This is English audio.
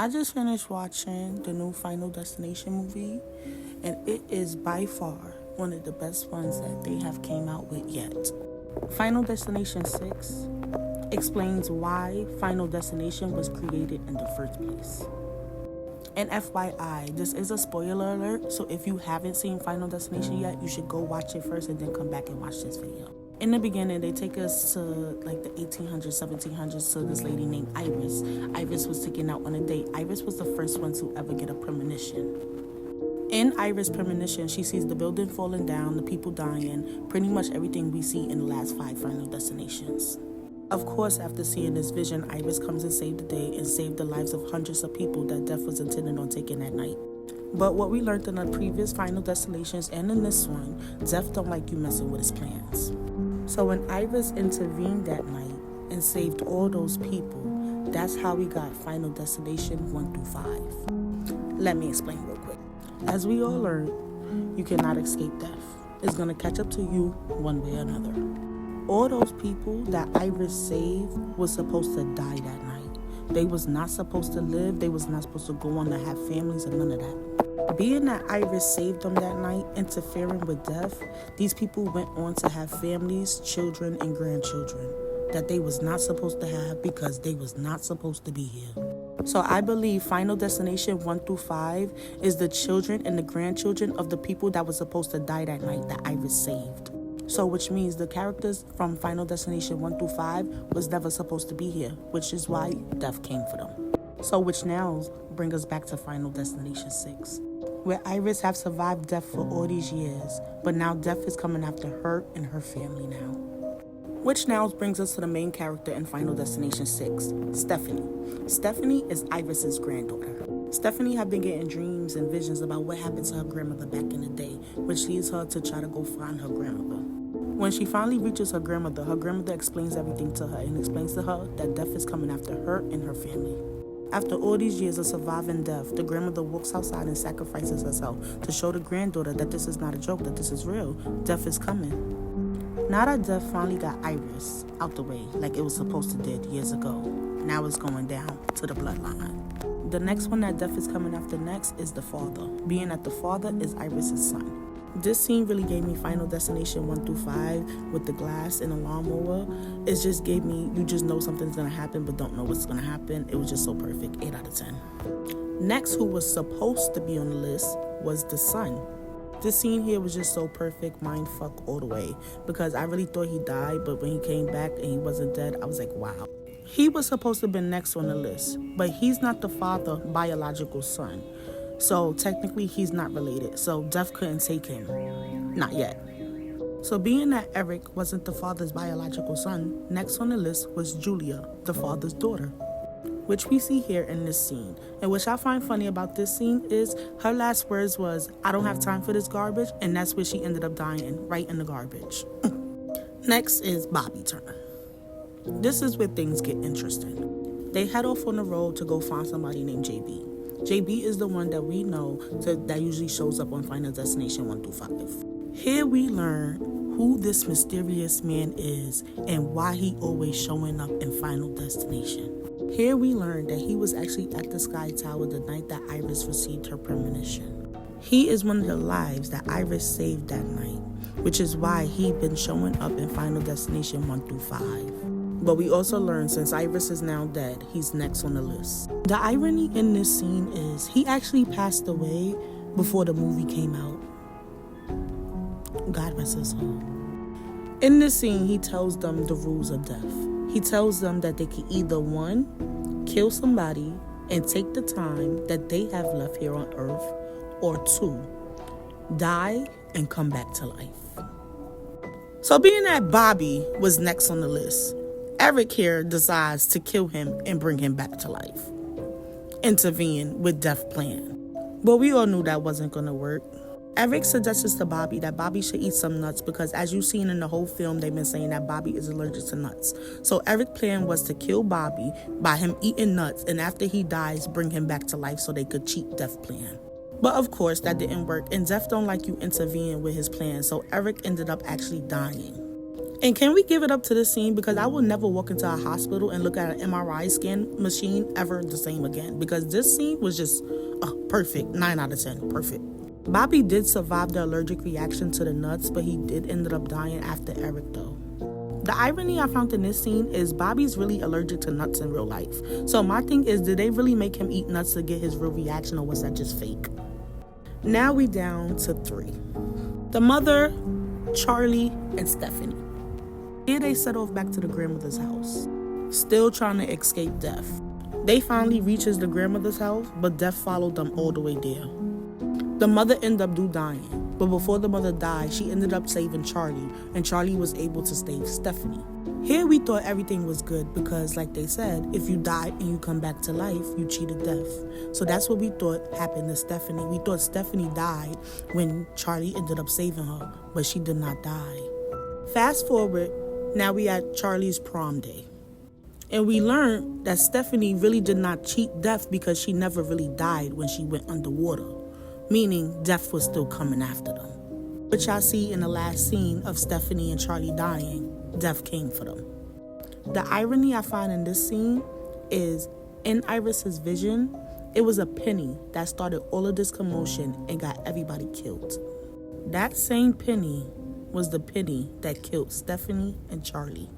I just finished watching the new Final Destination movie, and it is by far one of the best ones that they have came out with yet. Final Destination 6 explains why Final Destination was created in the first place. And FYI, this is a spoiler alert, so if you haven't seen Final Destination yet, you should go watch it first and then come back and watch this video. In the beginning, they take us to like the 1800s, 1700s to this lady named Iris. Iris was taken out on a date. Iris was the first one to ever get a premonition. In Iris' premonition, she sees the building falling down, the people dying, pretty much everything we see in the last 5 Final Destinations. Of course, after seeing this vision, Iris comes and saves the day and saved the lives of hundreds of people that death was intended on taking that night. But what we learned in the previous Final Destinations and in this one, Death don't like you messing with his plans. So when Iris intervened that night and saved all those people, that's how we got Final Destination 1 through 5. Let me explain real quick. As we all learned, you cannot escape death. It's going to catch up to you one way or another. All those people that Iris saved was supposed to die that night. They was not supposed to live. They was not supposed to go on to have families and none of that. Being that Iris saved them that night, interfering with death, these people went on to have families, children, and grandchildren that they was not supposed to have because they was not supposed to be here. So I believe Final Destination 1 through 5 is the children and the grandchildren of the people that was supposed to die that night that Iris saved. So which means the characters from Final Destination 1 through 5 was never supposed to be here, which is why death came for them. So which now brings us back to Final Destination 6, where Iris have survived death for all these years, but now death is coming after her and her family now. Which now brings us to the main character in Final Destination 6, Stephanie. Stephanie is Iris's granddaughter. Stephanie had been getting dreams and visions about what happened to her grandmother back in the day, which leads her to try to go find her grandmother. When she finally reaches her grandmother explains everything to her and explains to her that death is coming after her and her family. After all these years of surviving death, the grandmother walks outside and sacrifices herself to show the granddaughter that this is not a joke, that this is real. Death is coming. Now that death finally got Iris out the way like it was supposed to did years ago, now it's going down to the bloodline. The next one that death is coming after next is the father, being that the father is Iris' son. This scene really gave me Final Destination 1 through 5 with the glass and the lawnmower. It just gave me, you just know something's going to happen but don't know what's going to happen. It was just so perfect, 8 out of 10. Next, who was supposed to be on the list was the son. This scene here was just so perfect, mind fuck all the way, because I really thought he died, but when he came back and he wasn't dead, I was like, wow. He was supposed to have been next on the list, but he's not the father biological son. So technically he's not related, so death couldn't take him. Not yet. So being that Eric wasn't the father's biological son, next on the list was Julia, the father's daughter, which we see here in this scene. And what I find funny about this scene is her last words was, "I don't have time for this garbage," and that's where she ended up dying, right in the garbage. Next is Bobby's turn. This is where things get interesting. They head off on the road to go find somebody named JB. JB is the one that we know that usually shows up on Final Destination 1 through 5. Here we learn who this mysterious man is and why he always showing up in Final Destination. Here we learn that he was actually at the Sky Tower the night that Iris received her premonition. He is one of the lives that Iris saved that night, which is why he been showing up in Final Destination 1 through 5. But we also learn since Iris is now dead, he's next on the list. The irony in this scene is he actually passed away before the movie came out. God rest his soul. In this scene, he tells them the rules of death. He tells them that they can either 1, kill somebody and take the time that they have left here on Earth, or 2, die and come back to life. So being that Bobby was next on the list, Eric here decides to kill him and bring him back to life. Intervene with death plan. But we all knew that wasn't going to work. Eric suggests to Bobby that Bobby should eat some nuts because as you've seen in the whole film, they've been saying that Bobby is allergic to nuts. So Eric's plan was to kill Bobby by him eating nuts, and after he dies, bring him back to life so they could cheat death plan. But of course, that didn't work, and Death don't like you intervening with his plan, so Eric ended up actually dying. And can we give it up to this scene? Because I will never walk into a hospital and look at an MRI scan machine ever the same again. Because this scene was just perfect. 9 out of 10. Perfect. Bobby did survive the allergic reaction to the nuts, but he did end up dying after Eric though. The irony I found in this scene is Bobby's really allergic to nuts in real life. So my thing is, did they really make him eat nuts to get his real reaction, or was that just fake? Now we down to 3. The mother, Charlie, and Stephanie. Here they set off back to the grandmother's house, still trying to escape death. They finally reaches the grandmother's house, but death followed them all the way there. The mother ended up dying, but before the mother died, she ended up saving Charlie, and Charlie was able to save Stephanie. Here we thought everything was good because, like they said, if you die and you come back to life, you cheated death. So that's what we thought happened to Stephanie. We thought Stephanie died when Charlie ended up saving her, but she did not die. Fast forward, now we at Charlie's prom day. And we learned that Stephanie really did not cheat death because she never really died when she went underwater. Meaning death was still coming after them. Which I see in the last scene of Stephanie and Charlie dying, death came for them. The irony I find in this scene is in Iris's vision, it was a penny that started all of this commotion and got everybody killed. That same penny was the penny that killed Stephanie and Charlie.